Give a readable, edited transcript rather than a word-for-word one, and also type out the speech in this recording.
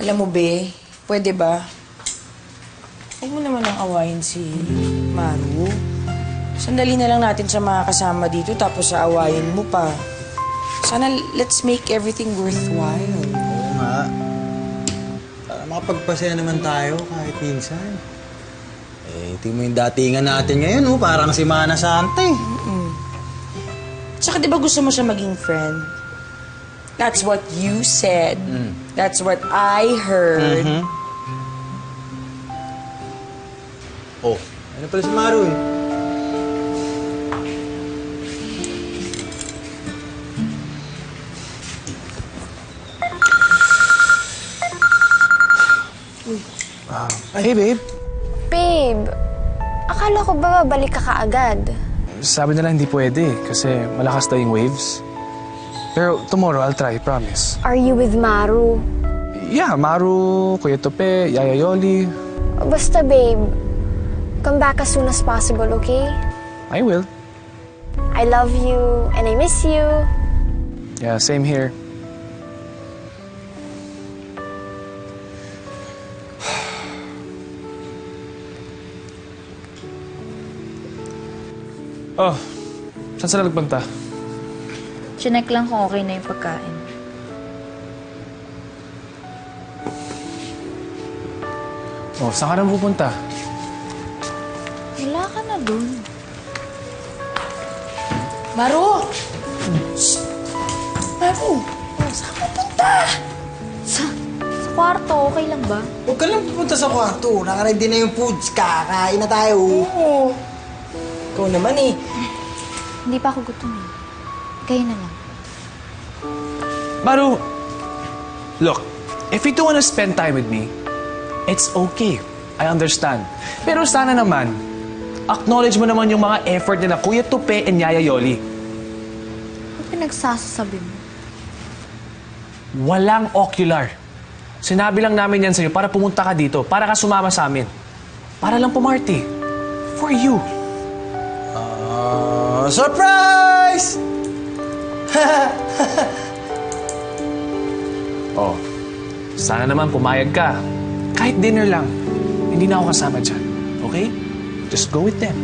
Alam mo, Be, pwede ba? Huwag mo naman ang awayin si Maru. Sandali na lang natin siya makakasama dito tapos sa awayin mo pa. Sana let's make everything worthwhile. Oo nga. Para makapagpasaya naman tayo kahit minsan. Tingnan mo yung datingan natin ngayon, parang si Mana Santa eh. Tsaka di ba gusto mo siya maging friend? That's what you said. That's what I heard. Oh, ano pala si Maru eh? Hey, babe. Babe, akala ko ba babalik ka kaagad? Sabi nila hindi pwede kasi malakas daw yung waves. Pero tomorrow I'll try, promise. Are you with Maru? Yeah, Maru, Kuya Tope, Yaya Yoli. Basta, babe, come back as soon as possible, okay? I will. I love you and I miss you. Yeah, same here. Oh, saan sila nagpunta? Chinek lang kung okay na yung pagkain. Oh, saan ka na pupunta? Wala ka na dun. Maru! Shh! Maru! Saan ka punta? Sa kwarto, okay lang ba? Huwag ka lang pupunta sa kwarto. Nakaready na yung foods. Kakain na tayo. Oo. Ikaw naman eh. Hindi pa ako gutom eh. Kayo na lang. Maru, look, if you don't wanna spend time with me, it's okay. I understand. Pero sana naman, acknowledge mo naman yung mga effort nila Kuya Tope and Yaya Yoli. Ano pinagsasasabi mo? Walang ocular. Sinabi lang namin yan sa'yo para pumunta ka dito, para ka sumama sa amin. Para lang pumarty. For you. Surprise! Oh, sana naman pumayag ka. Kahit dinner lang. Hindi na ako kasama dyan. Okay? Just go with them.